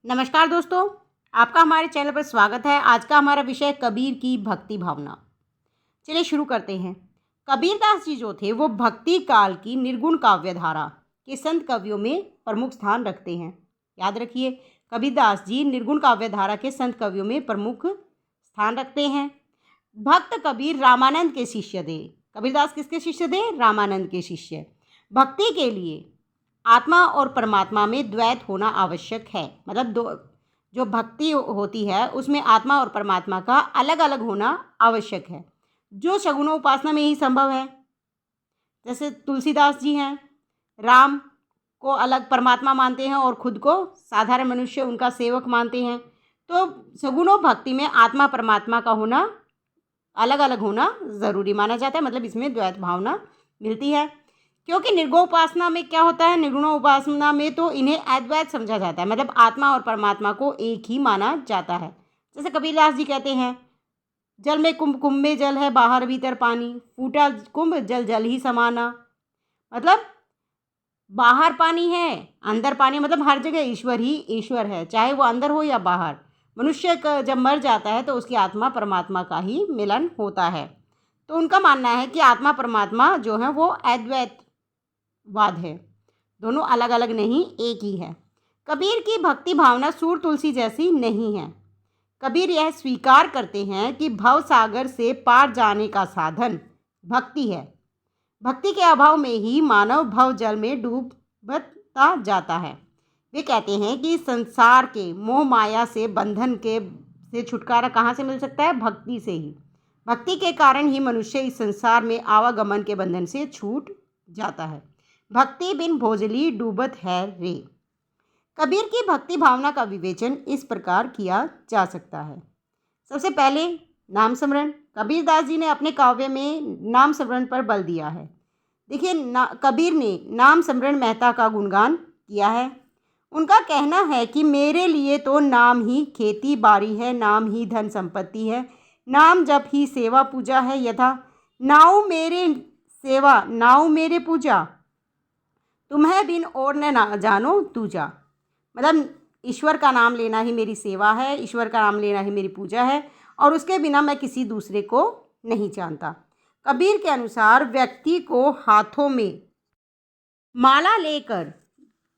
नमस्कार दोस्तों, आपका हमारे चैनल पर स्वागत है। आज का हमारा विषय कबीर की भक्ति भावना। चलिए शुरू करते हैं। कबीरदास जी जो थे वो भक्ति काल की निर्गुण काव्य धारा के संत कवियों में प्रमुख स्थान रखते हैं। याद रखिए, कबीरदास जी निर्गुण काव्य धारा के संत कवियों में प्रमुख स्थान रखते हैं। भक्त कबीर रामानंद के शिष्य थे। कबीरदास किसके शिष्य थे? रामानंद के शिष्य। भक्ति के लिए आत्मा और परमात्मा में द्वैत होना आवश्यक है। मतलब दो जो भक्ति होती है उसमें आत्मा और परमात्मा का अलग अलग होना आवश्यक है, जो सगुणों उपासना में ही संभव है। जैसे तुलसीदास जी हैं, राम को अलग परमात्मा मानते हैं और खुद को साधारण मनुष्य उनका सेवक मानते हैं। तो सगुणों भक्ति में आत्मा परमात्मा का होना अलग अलग होना ज़रूरी माना जाता है। मतलब इसमें द्वैत भावना मिलती है, क्योंकि निर्गुण उपासना में क्या होता है, निर्गुण उपासना में तो इन्हें अद्वैत समझा जाता है। मतलब आत्मा और परमात्मा को एक ही माना जाता है। जैसे कबीरदास जी कहते हैं, जल में कुंभ, कुंभ में जल है, बाहर भीतर पानी, फूटा कुंभ जल जल ही समाना। मतलब बाहर पानी है, अंदर पानी, मतलब हर जगह ईश्वर ही ईश्वर है, चाहे वो अंदर हो या बाहर। मनुष्य का जब मर जाता है तो उसकी आत्मा परमात्मा का ही मिलन होता है। तो उनका मानना है कि आत्मा परमात्मा जो है वो अद्वैत वाद है, दोनों अलग अलग नहीं, एक ही है। कबीर की भक्ति भावना सूर तुलसी जैसी नहीं है। कबीर यह स्वीकार करते हैं कि भव सागर से पार जाने का साधन भक्ति है। भक्ति के अभाव में ही मानव भव जल में डूबता जाता है। वे कहते हैं कि संसार के मोह माया से बंधन से छुटकारा कहाँ से मिल सकता है? भक्ति से ही। भक्ति के कारण ही मनुष्य इस संसार में आवागमन के बंधन से छूट जाता है। भक्ति बिन भोजली डूबत है रे। कबीर की भक्ति भावना का विवेचन इस प्रकार किया जा सकता है। सबसे पहले नाम स्मरण। कबीरदास जी ने अपने काव्य में नाम स्मरण पर बल दिया है। देखिए, कबीर ने नाम स्मरण महता का गुणगान किया है। उनका कहना है कि मेरे लिए तो नाम ही खेती बाड़ी है, नाम ही धन संपत्ति है, नाम जप ही सेवा पूजा है, यथा नाऊ मेरे सेवा नाऊ मेरे पूजा, तुम्हें बिन और न जानो दूजा। मतलब ईश्वर का नाम लेना ही मेरी सेवा है, ईश्वर का नाम लेना ही मेरी पूजा है, और उसके बिना मैं किसी दूसरे को नहीं जानता। कबीर के अनुसार व्यक्ति को हाथों में माला लेकर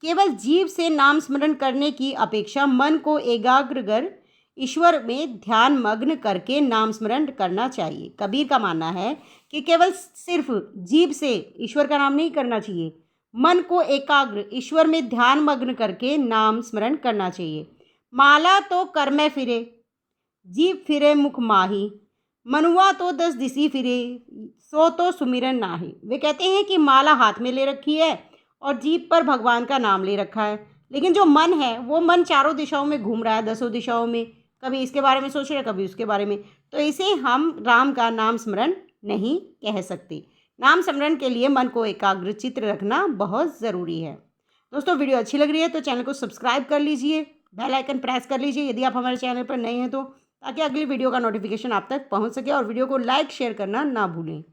केवल जीव से नाम स्मरण करने की अपेक्षा मन को एकाग्र कर ईश्वर में ध्यान मग्न करके नाम स्मरण करना चाहिए। कबीर का मानना है कि केवल सिर्फ जीव से ईश्वर का नाम नहीं करना चाहिए, मन को एकाग्र ईश्वर में ध्यान मग्न करके नाम स्मरण करना चाहिए। माला तो कर में फिरे, जीव फिरे मुख माही, मनुआ तो 10 दिशी फिरे, सो तो सुमिरन नाही। वे कहते हैं कि माला हाथ में ले रखी है और जीभ पर भगवान का नाम ले रखा है, लेकिन जो मन है वो मन चारों दिशाओं में घूम रहा है, 10 दिशाओं में, कभी इसके बारे में सोच रहा है, कभी उसके बारे में। तो इसे हम राम का नाम स्मरण नहीं कह सकते। नाम स्मरण के लिए मन को एकाग्र चित्त रखना बहुत ज़रूरी है। दोस्तों, वीडियो अच्छी लग रही है तो चैनल को सब्सक्राइब कर लीजिए, बेल आइकन प्रेस कर लीजिए यदि आप हमारे चैनल पर नए हैं तो, ताकि अगली वीडियो का नोटिफिकेशन आप तक पहुंच सके, और वीडियो को लाइक शेयर करना ना भूलें।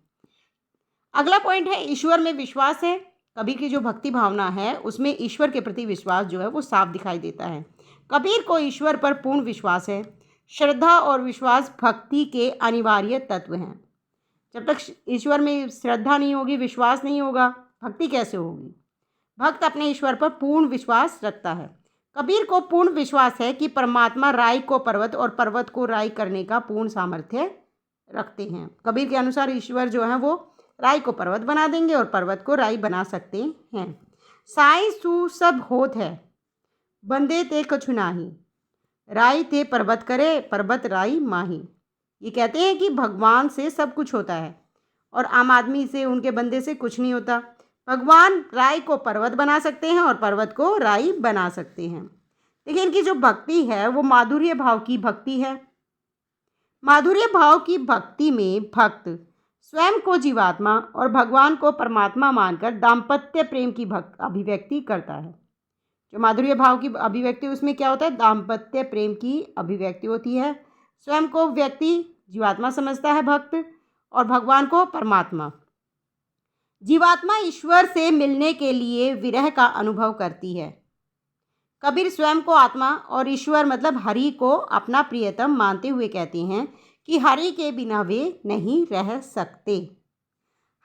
अगला पॉइंट है ईश्वर में विश्वास है। कबीर की जो भक्ति भावना है उसमें ईश्वर के प्रति विश्वास जो है वो साफ दिखाई देता है। कबीर को ईश्वर पर पूर्ण विश्वास है। श्रद्धा और विश्वास भक्ति के अनिवार्य तत्व हैं। जब तक ईश्वर में श्रद्धा नहीं होगी, विश्वास नहीं होगा, भक्ति कैसे होगी? भक्त अपने ईश्वर पर पूर्ण विश्वास रखता है। कबीर को पूर्ण विश्वास है कि परमात्मा राई को पर्वत और पर्वत को राई करने का पूर्ण सामर्थ्य रखते हैं। कबीर के अनुसार ईश्वर जो है वो राई को पर्वत बना देंगे और पर्वत को राई बना सकते हैं। साई सु सब होत है, बंदे ते कछु नाही, राई ते पर्वत करे, पर्वत राई माही। ये कहते हैं कि भगवान से सब कुछ होता है और आम आदमी से, उनके बंदे से कुछ नहीं होता। भगवान राई को पर्वत बना सकते हैं और पर्वत को राई बना सकते हैं। देखिए, इनकी जो भक्ति है वो माधुर्य भाव की भक्ति है। माधुर्य भाव की भक्ति में भक्त स्वयं को जीवात्मा और भगवान को परमात्मा मानकर दाम्पत्य प्रेम की अभिव्यक्ति करता है। जो माधुर्य भाव की अभिव्यक्ति उसमें क्या होता है? दाम्पत्य प्रेम की अभिव्यक्ति होती है। स्वयं को व्यक्ति जीवात्मा समझता है भक्त, और भगवान को परमात्मा। जीवात्मा ईश्वर से मिलने के लिए विरह का अनुभव करती है। कबीर स्वयं को आत्मा और ईश्वर मतलब हरि को अपना प्रियतम मानते हुए कहते हैं कि हरि के बिना वे नहीं रह सकते।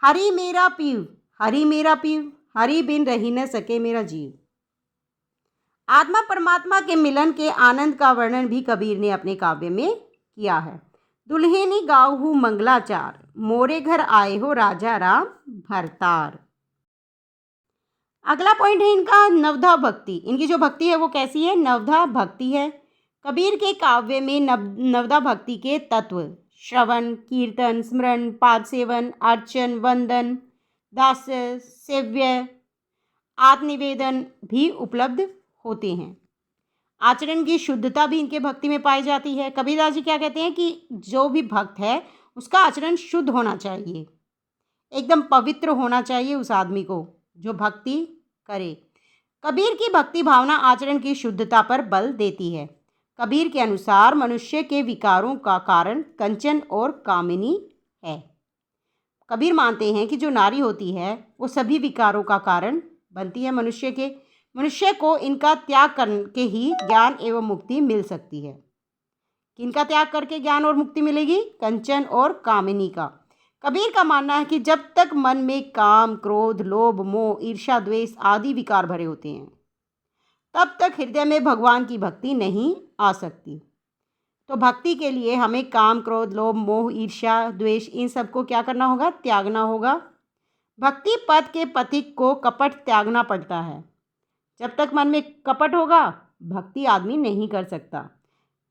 हरि मेरा पीव, हरि मेरा पीव, हरि बिन रही न सके मेरा जीव। आत्मा परमात्मा के मिलन के आनंद का वर्णन भी कबीर ने अपने काव्य में किया है। दुल्हेनी गाऊ मंगलाचार, मोरे घर आए हो राजा राम भरतार। अगला पॉइंट है इनका नवधा भक्ति। इनकी जो भक्ति है वो कैसी है? नवधा भक्ति है। कबीर के काव्य में नवधा भक्ति के तत्व श्रवण, कीर्तन, स्मरण, पाद सेवन, अर्चन, वंदन, दास्य, सेव्य, आत्मनिवेदन भी उपलब्ध होते हैं। आचरण की शुद्धता भी इनके भक्ति में पाई जाती है। कबीरदास जी क्या कहते हैं कि जो भी भक्त है उसका आचरण शुद्ध होना चाहिए, एकदम पवित्र होना चाहिए उस आदमी को जो भक्ति करे। कबीर की भक्ति भावना आचरण की शुद्धता पर बल देती है। कबीर के अनुसार मनुष्य के विकारों का कारण कंचन और कामिनी है। कबीर मानते हैं कि जो नारी होती है वो सभी विकारों का कारण बनती है। मनुष्य को इनका त्याग करके ही ज्ञान एवं मुक्ति मिल सकती है। किनका त्याग करके ज्ञान और मुक्ति मिलेगी? कंचन और कामिनी का। कबीर का मानना है कि जब तक मन में काम, क्रोध, लोभ, मोह, ईर्ष्या, द्वेष आदि विकार भरे होते हैं तब तक हृदय में भगवान की भक्ति नहीं आ सकती। तो भक्ति के लिए हमें काम, क्रोध, लोभ, मोह, ईर्ष्या, द्वेष इन सबको क्या करना होगा? त्यागना होगा। भक्ति पथ के पथिक को कपट त्यागना पड़ता है। जब तक मन में कपट होगा भक्ति आदमी नहीं कर सकता।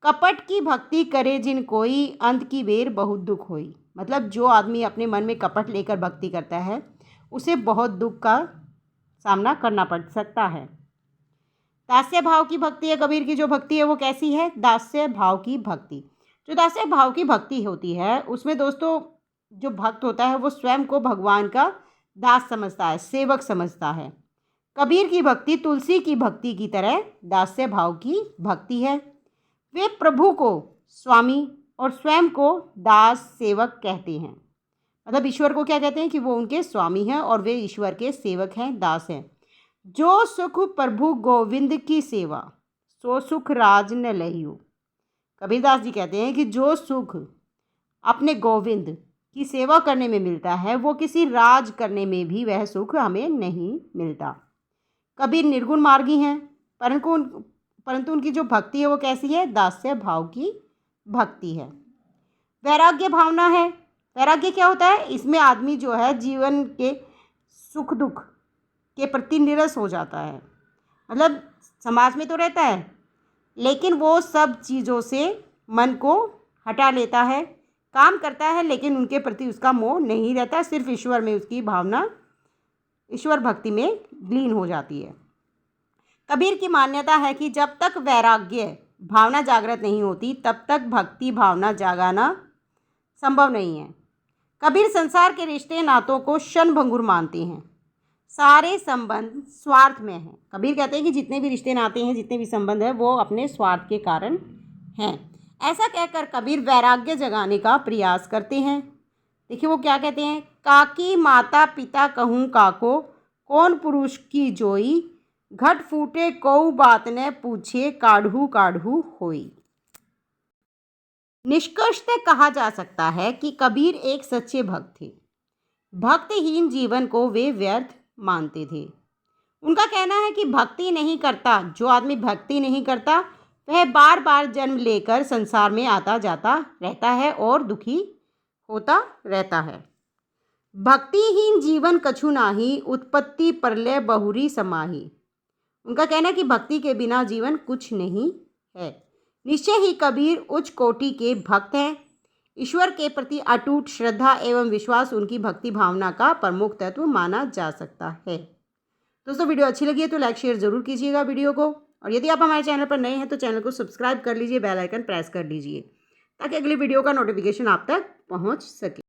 कपट की भक्ति करे जिन कोई, अंत की बेर बहुत दुख होई। मतलब जो आदमी अपने मन में कपट लेकर भक्ति करता है उसे बहुत दुख का सामना करना पड़ सकता है। दास्य भाव की भक्ति है। कबीर की जो भक्ति है वो कैसी है? दास्य भाव की भक्ति। जो दास्य भाव की भक्ति होती है उसमें दोस्तों जो भक्त होता है वो स्वयं को भगवान का दास समझता है, सेवक समझता है। कबीर की भक्ति तुलसी की भक्ति की तरह दास्य भाव की भक्ति है। वे प्रभु को स्वामी और स्वयं को दास सेवक कहते हैं। मतलब ईश्वर को क्या कहते हैं कि वो उनके स्वामी हैं और वे ईश्वर के सेवक हैं, दास हैं। जो सुख प्रभु गोविंद की सेवा, सो सुख राज न लहियो। कबीरदास जी कहते हैं कि जो सुख अपने गोविंद की सेवा करने में मिलता है वो किसी राज करने में भी वह सुख हमें नहीं मिलता। कबीर निर्गुण मार्गी हैं परंतु उनकी जो भक्ति है वो कैसी है? दास्य भाव की भक्ति है। वैराग्य भावना है। वैराग्य क्या होता है? इसमें आदमी जो है जीवन के सुख दुख के प्रति निरस हो जाता है। मतलब समाज में तो रहता है लेकिन वो सब चीज़ों से मन को हटा लेता है, काम करता है लेकिन उनके प्रति उसका मोह नहीं रहता, सिर्फ ईश्वर में उसकी भावना, ईश्वर भक्ति में लीन हो जाती है। कबीर की मान्यता है कि जब तक वैराग्य भावना जागृत नहीं होती तब तक भक्ति भावना जागाना संभव नहीं है। कबीर संसार के रिश्ते नातों को क्षणभंगुर मानते हैं। सारे संबंध स्वार्थ में हैं। कबीर कहते हैं कि जितने भी रिश्ते नाते हैं, जितने भी संबंध हैं वो अपने स्वार्थ के कारण हैं। ऐसा कहकर कबीर वैराग्य जगाने का प्रयास करते हैं। देखिए वो क्या कहते हैं? काकी माता पिता कहूँ काको, कौन पुरुष की जोई, घट फूटे कोऊ बात ने पूछे, काढ़ू काढ़ू होई। निष्कर्षतः कहा जा सकता है कि कबीर एक सच्चे भक्त थे। भक्तिहीन जीवन को वे व्यर्थ मानते थे। उनका कहना है कि भक्ति नहीं करता, जो आदमी भक्ति नहीं करता वह बार बार जन्म लेकर संसार में आता जाता रहता है और दुखी होता रहता है। भक्तिहीन जीवन कछु नाही, उत्पत्ति प्रलय बहुरी समाही। उनका कहना है कि भक्ति के बिना जीवन कुछ नहीं है। निश्चय ही कबीर उच्च कोटि के भक्त हैं। ईश्वर के प्रति अटूट श्रद्धा एवं विश्वास उनकी भक्ति भावना का प्रमुख तत्व माना जा सकता है। दोस्तों वीडियो अच्छी लगी है तो लाइक शेयर ज़रूर कीजिएगा वीडियो को, और यदि आप हमारे चैनल पर नए हैं तो चैनल को सब्सक्राइब कर लीजिए, बेल आइकन प्रेस कर लीजिए ताकि अगली वीडियो का नोटिफिकेशन आप तक पहुंच सके।